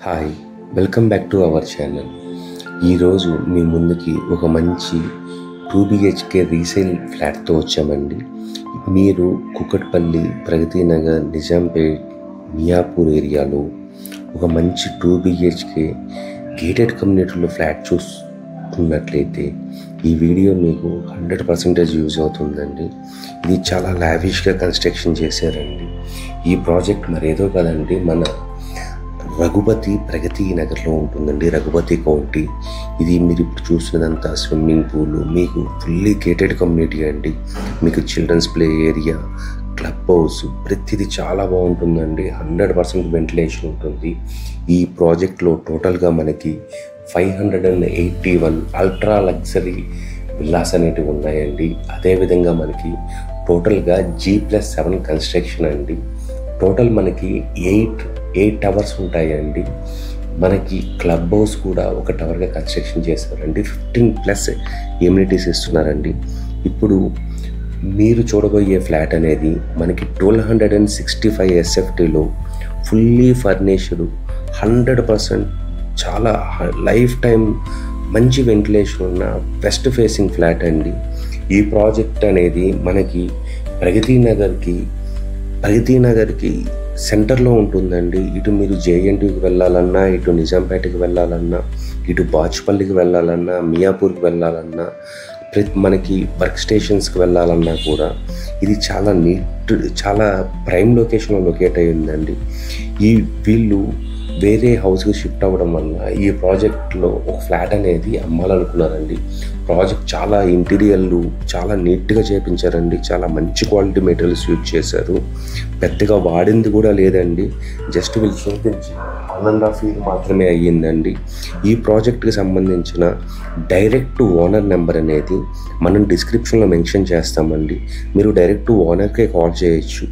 Hi, welcome back to our channel. ఈరోజు మీ ముందుకి ఒక మంచి 2 BHK రీసేల్ ఫ్లాట్తో వచ్చామండి. మీరు కుకట్పల్లి, ప్రగతి నగర్, నిజాంపేట్, మియాపూర్ ఏరియాలో ఒక మంచి 2 BHK గేటెడ్ కమ్యూనిటీలో ఫ్లాట్ చూస్తున్నట్లయితే ఈ వీడియో మీకు 100% యూజ్ అవుతుందండి. ఇది చాలా లావిష్గా కన్స్ట్రక్షన్ చేశారండి. ఈ ప్రాజెక్ట్ మరేదో కాదండి, మన రఘుపతి ప్రగతి నగర్లో ఉంటుందండి. రఘుపతి కౌంటీ. ఇది మీరు ఇప్పుడు చూసినదంతా స్విమ్మింగ్ పూల్, మీకు ఫుల్లీ గేటెడ్ కమ్యూనిటీ అండి. మీకు children's play area, club house, ప్రతిదీ చాలా బాగుంటుందండి. 100% వెంటిలేషన్ ఉంటుంది. ఈ ప్రాజెక్ట్లో టోటల్గా మనకి 581 అల్ట్రా లగ్జరీ విల్లాస్ అనేటివి ఉన్నాయండి. అదేవిధంగా మనకి టోటల్గా G+7 కన్స్ట్రక్షన్ అండి. టోటల్ మనకి 8 టవర్స్ ఉంటాయండి. మనకి క్లబ్ హౌస్ కూడా ఒక టవర్గా కన్స్ట్రక్షన్ చేస్తారండి. 15+ ఎమ్యూనిటీస్ ఇస్తున్నారండి. ఇప్పుడు మీరు చూడబోయే ఫ్లాట్ అనేది మనకి 1265 SFTలో ఫుల్లీ ఫర్నిష్డ్ 100% చాలా లైఫ్ టైం మంచి వెంటిలేషన్ ఉన్న వెస్ట్ ఫేసింగ్ ఫ్లాట్ అండి. ఈ ప్రాజెక్ట్ అనేది మనకి ప్రగతి నగర్కి సెంటర్లో ఉంటుందండి. ఇటు మీరు JNTకి వెళ్ళాలన్నా, ఇటు నిజాంపేటకి వెళ్ళాలన్నా, ఇటు బాచుపల్లికి వెళ్ళాలన్నా, మియాపూర్కి వెళ్ళాలన్నా, మనకి వర్క్ స్టేషన్స్కి వెళ్ళాలన్నా కూడా ఇది చాలా ప్రైమ్ లొకేషన్లో లొకేట్ అయి ఉందండి. వీళ్ళు వేరే హౌస్కి షిఫ్ట్ అవ్వడం వల్ల ఈ ప్రాజెక్ట్లో ఒక ఫ్లాట్ అనేది అమ్మాలనుకున్నారండి. ప్రాజెక్ట్ చాలా ఇంటీరియర్లు చాలా నీట్గా చేయించారండి. చాలా మంచి క్వాలిటీ మెటీరియల్స్ యూజ్ చేశారు. పెద్దగా వాడింది కూడా లేదండి. జస్ట్ వీళ్ళు చూపించి 1.5 year మాత్రమే అయ్యిందండి. ఈ ప్రాజెక్ట్కి సంబంధించిన డైరెక్ట్ ఓనర్ నెంబర్ అనేది మనం డిస్క్రిప్షన్లో మెన్షన్ చేస్తామండి. మీరు డైరెక్ట్ ఓనర్కే కాల్ చేయొచ్చు.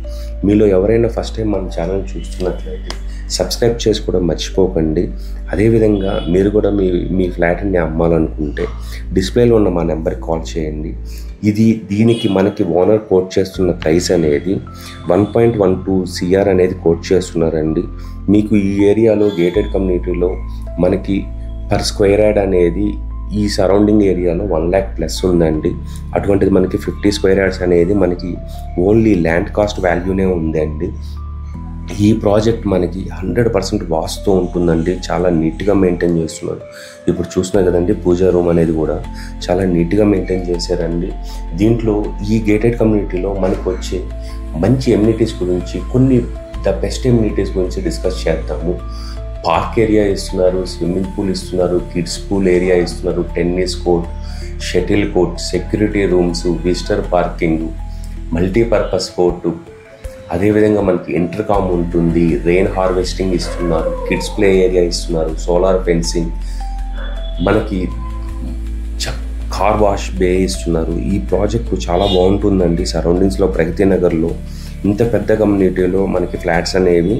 మీలో ఎవరైనా ఫస్ట్ టైం మన ఛానల్ చూస్తున్నట్లయితే సబ్స్క్రైబ్ చేసుకోవడం మర్చిపోకండి. అదేవిధంగా మీరు కూడా మీ ఫ్లాట్ని అమ్మాలనుకుంటే డిస్ప్లేలో ఉన్న మా నెంబర్కి కాల్ చేయండి. దీనికి మనకి ఓనర్ కోట్ చేస్తున్న ప్రైస్ అనేది 1.12 CR అనేది కోట్ చేస్తున్నారండి. మీకు ఈ ఏరియాలో గేటెడ్ కమ్యూనిటీలో మనకి పర్ స్క్వేర్ యార్డ్ అనేది ఈ సరౌండింగ్ ఏరియాలో 1 lakh+ ఉందండి. అటువంటిది మనకి 50 స్క్వేర్ యార్డ్స్ అనేది మనకి ఓన్లీ ల్యాండ్ కాస్ట్ వాల్యూనే ఉందండి. ఈ ప్రాజెక్ట్ మనకి 100% వాస్తు ఉంటుందండి. చాలా నీట్గా మెయింటైన్ చేస్తున్నారు. ఇప్పుడు చూస్తున్నారు కదండి, పూజా రూమ్ అనేది కూడా చాలా నీట్గా మెయింటైన్ చేశారండి. దీంట్లో ఈ గేటెడ్ కమ్యూనిటీలో మనకు వచ్చే మంచి ఎమ్యూనిటీస్ గురించి, కొన్ని ద బెస్ట్ ఎమ్యూనిటీస్ గురించి డిస్కస్ చేద్దాము. పార్క్ ఏరియా ఇస్తున్నారు, స్విమ్మింగ్ పూల్ ఇస్తున్నారు, కిడ్స్ పూల్ ఏరియా ఇస్తున్నారు, tennis court, shuttle court, security rooms, visitor parking, multipurpose court, అదేవిధంగా మనకి ఇంటర్కామ్ ఉంటుంది, రెయిన్ హార్వెస్టింగ్ ఇస్తున్నారు, కిడ్స్ ప్లే ఏరియా ఇస్తున్నారు, సోలార్ ఫెన్సింగ్, మనకి కార్ వాష్ బే ఇస్తున్నారు. ఈ ప్రాజెక్టు చాలా బాగుంటుందండి. సరౌండింగ్స్లో ప్రగతి నగర్లో ఇంత పెద్ద కమ్యూనిటీలో మనకి ఫ్లాట్స్ అనేవి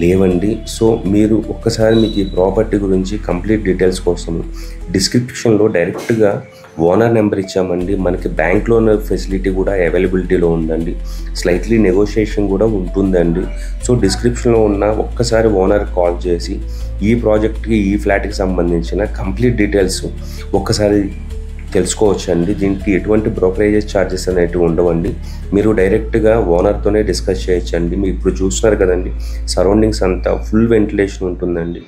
లేవండి. సో మీరు ఒక్కసారి మీకు ఈ ప్రాపర్టీ గురించి కంప్లీట్ డీటెయిల్స్ కోసం డిస్క్రిప్షన్లో డైరెక్ట్గా ఓనర్ నెంబర్ ఇచ్చామండి. మనకి బ్యాంక్ లోన్ ఫెసిలిటీ కూడా అవైలబిలిటీలో ఉందండి. స్లైట్లీ నెగోషియేషన్ కూడా ఉంటుందండి. సో డిస్క్రిప్షన్లో ఉన్న ఒక్కసారి ఓనర్ కాల్ చేసి ఈ ప్రాజెక్ట్కి, ఈ ఫ్లాట్కి సంబంధించిన కంప్లీట్ డీటెయిల్స్ ఒక్కసారి తెలుసుకోవచ్చు అండి. దీనికి ఎటువంటి బ్రోకరేజెస్ ఛార్జెస్ అనేవి ఉండవండి. మీరు డైరెక్ట్గా ఓనర్తోనే డిస్కస్ చేయొచ్చండి. మీరు ఇప్పుడు చూస్తున్నారు కదండి, సరౌండింగ్స్ అంతా ఫుల్ వెంటిలేషన్ ఉంటుందండి.